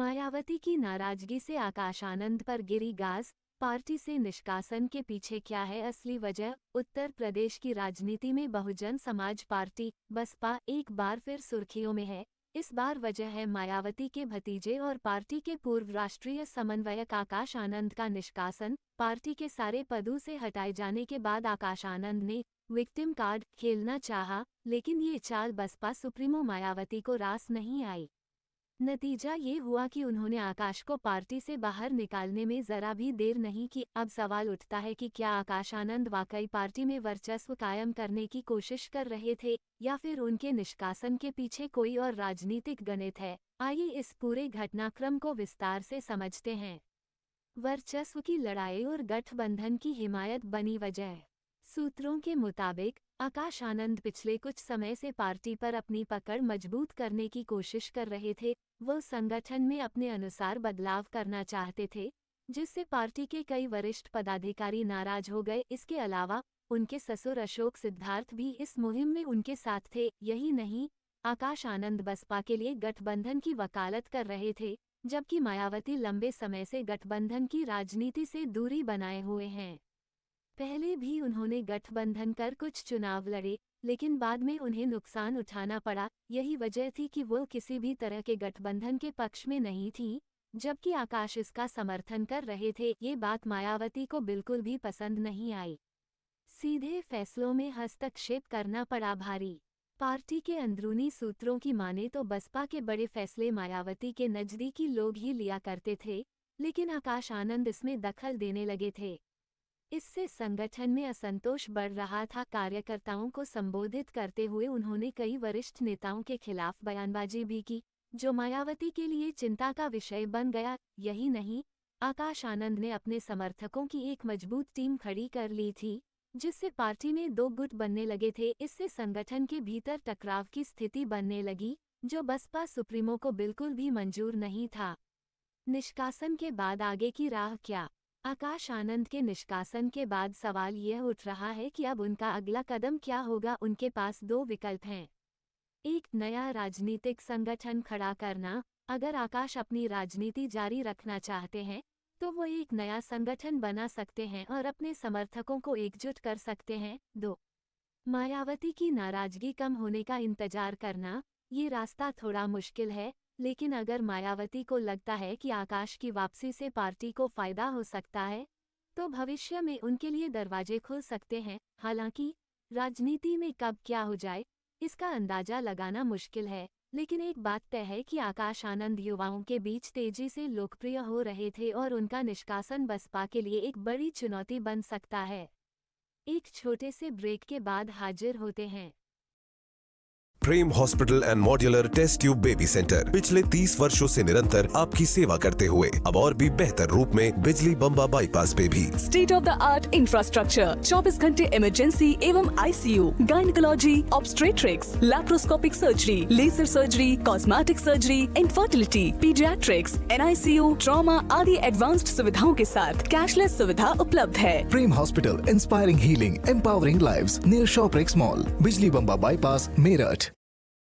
मायावती की नाराजगी से आकाश आनंद पर गिरी गाज, पार्टी से निष्कासन के पीछे क्या है असली वजह? उत्तर प्रदेश की राजनीति में बहुजन समाज पार्टी बसपा एक बार फिर सुर्खियों में है। इस बार वजह है मायावती के भतीजे और पार्टी के पूर्व राष्ट्रीय समन्वयक आकाश आनंद का निष्कासन। पार्टी के सारे पदों से हटाए जाने के बाद आकाश आनंद ने विक्टिम कार्ड खेलना चाहा, लेकिन ये चाल बसपा सुप्रीमो मायावती को रास नहीं आई। नतीजा ये हुआ कि उन्होंने आकाश को पार्टी से बाहर निकालने में जरा भी देर नहीं की। अब सवाल उठता है कि क्या आकाश आनंद वाकई पार्टी में वर्चस्व कायम करने की कोशिश कर रहे थे या फिर उनके निष्कासन के पीछे कोई और राजनीतिक गणित है। आइए इस पूरे घटनाक्रम को विस्तार से समझते हैं। वर्चस्व की लड़ाई और गठबंधन की हिमायत बनी वजह। सूत्रों के मुताबिक आकाश आनंद पिछले कुछ समय से पार्टी पर अपनी पकड़ मजबूत करने की कोशिश कर रहे थे। वो संगठन में अपने अनुसार बदलाव करना चाहते थे, जिससे पार्टी के कई वरिष्ठ पदाधिकारी नाराज हो गए। इसके अलावा उनके ससुर अशोक सिद्धार्थ भी इस मुहिम में उनके साथ थे। यही नहीं, आकाश आनंद बसपा के लिए गठबंधन की वकालत कर रहे थे, जबकि मायावती लंबे समय से गठबंधन की राजनीति से दूरी बनाए हुए हैं। पहले भी उन्होंने गठबंधन कर कुछ चुनाव लड़े, लेकिन बाद में उन्हें नुकसान उठाना पड़ा। यही वजह थी कि वो किसी भी तरह के गठबंधन के पक्ष में नहीं थीं, जबकि आकाश इसका समर्थन कर रहे थे। ये बात मायावती को बिल्कुल भी पसंद नहीं आई। सीधे फैसलों में हस्तक्षेप करना पड़ा भारी। पार्टी के अंदरूनी सूत्रों की माने तो बसपा के बड़े फैसले मायावती के नजदीकी लोग ही लिया करते थे, लेकिन आकाश आनंद इसमें दखल देने लगे थे। इससे संगठन में असंतोष बढ़ रहा था। कार्यकर्ताओं को संबोधित करते हुए उन्होंने कई वरिष्ठ नेताओं के खिलाफ बयानबाजी भी की, जो मायावती के लिए चिंता का विषय बन गया। यही नहीं, आकाश आनंद ने अपने समर्थकों की एक मजबूत टीम खड़ी कर ली थी, जिससे पार्टी में दो गुट बनने लगे थे। इससे संगठन के भीतर टकराव की स्थिति बनने लगी, जो बसपा सुप्रीमो को बिल्कुल भी मंजूर नहीं था। निष्कासन के बाद आगे की राह क्या? आकाश आनंद के निष्कासन के बाद सवाल यह उठ रहा है कि अब उनका अगला कदम क्या होगा। उनके पास दो विकल्प हैं। एक, नया राजनीतिक संगठन खड़ा करना। अगर आकाश अपनी राजनीति जारी रखना चाहते हैं, तो वो एक नया संगठन बना सकते हैं और अपने समर्थकों को एकजुट कर सकते हैं। 2, मायावती की नाराजगी कम होने का इंतजार करना। ये रास्ता थोड़ा मुश्किल है, लेकिन अगर मायावती को लगता है कि आकाश की वापसी से पार्टी को फायदा हो सकता है, तो भविष्य में उनके लिए दरवाजे खुल सकते हैं। हालांकि राजनीति में कब क्या हो जाए, इसका अंदाजा लगाना मुश्किल है, लेकिन एक बात तय है कि आकाश आनंद युवाओं के बीच तेजी से लोकप्रिय हो रहे थे और उनका निष्कासन बसपा के लिए एक बड़ी चुनौती बन सकता है। एक छोटे से ब्रेक के बाद हाजिर होते हैं। Prem hospital and modular test tube baby centre पिछले 30 वर्षों से निरंतर आपकी सेवा करते हुए अब और भी बेहतर रूप में बिजली बम्बा बाईपास पे भी state of the art infrastructure, 24 घंटे इमरजेंसी एवं ICU, gynaecology, obstetrics, laparoscopic surgery, laser surgery, cosmetic surgery, infertility, paediatrics, NICU, trauma आदि एडवांस्ड सुविधाओं के साथ कैशलेस सुविधा उपलब्ध है। Prem hospital, inspiring healing, empowering lives, near Shoprex mall, Bijli Bamba bypass, Meerut.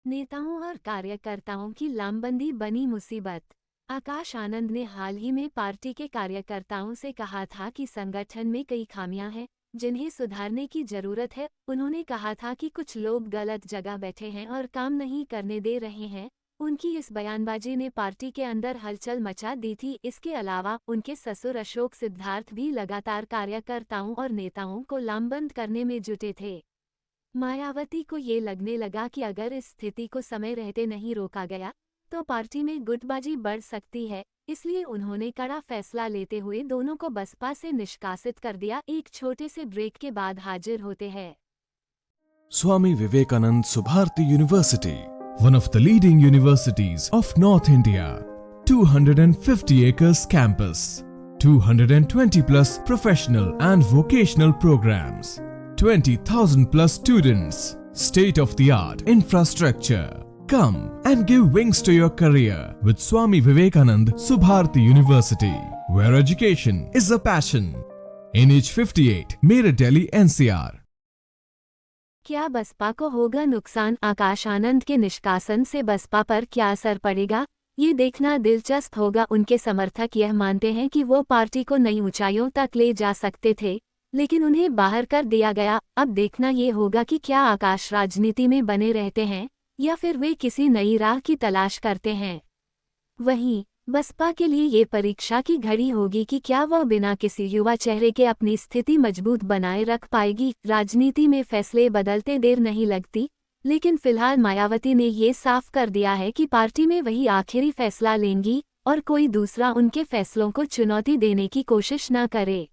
नेताओं और कार्यकर्ताओं की लामबंदी बनी मुसीबत। आकाश आनंद ने हाल ही में पार्टी के कार्यकर्ताओं से कहा था कि संगठन में कई खामियां हैं, जिन्हें सुधारने की जरूरत है। उन्होंने कहा था कि कुछ लोग गलत जगह बैठे हैं और काम नहीं करने दे रहे हैं। उनकी इस बयानबाजी ने पार्टी के अंदर हलचल मचा दी थी। इसके अलावा उनके ससुर अशोक सिद्धार्थ भी लगातार कार्यकर्ताओं और नेताओं को लामबंद करने में जुटे थे। मायावती को ये लगने लगा कि अगर इस स्थिति को समय रहते नहीं रोका गया, तो पार्टी में गुटबाजी बढ़ सकती है। इसलिए उन्होंने कड़ा फैसला लेते हुए दोनों को बसपा से निष्कासित कर दिया। एक छोटे से ब्रेक के बाद हाजिर होते हैं। Swami Vivekanand Subharti University, one of the leading universities of North India. 250 acres campus, 220 plus professional and vocational programs, 20,000 plus students, state-of-the-art infrastructure. Come and give wings to your career with Swami Vivekanand Subharti University, where education is a passion. NH 58, Meerut, Delhi, NCR. क्या बसपा को होगा नुकसान? आकाश आनंद के निष्कासन से बसपा पर क्या असर पड़ेगा? ये देखना दिलचस्प होगा। उनके समर्थक यह मानते हैं कि वो पार्टी को नई ऊंचाइयों तक ले जा सकते थे, लेकिन उन्हें बाहर कर दिया गया। अब देखना ये होगा कि क्या आकाश राजनीति में बने रहते हैं या फिर वे किसी नई राह की तलाश करते हैं। वहीं बसपा के लिए ये परीक्षा की घड़ी होगी कि क्या वह बिना किसी युवा चेहरे के अपनी स्थिति मजबूत बनाए रख पाएगी। राजनीति में फैसले बदलते देर नहीं लगती, लेकिन फिलहाल मायावती ने ये साफ कर दिया है कि पार्टी में वही आखिरी फैसला लेंगी और कोई दूसरा उनके फैसलों को चुनौती देने की कोशिश न करे।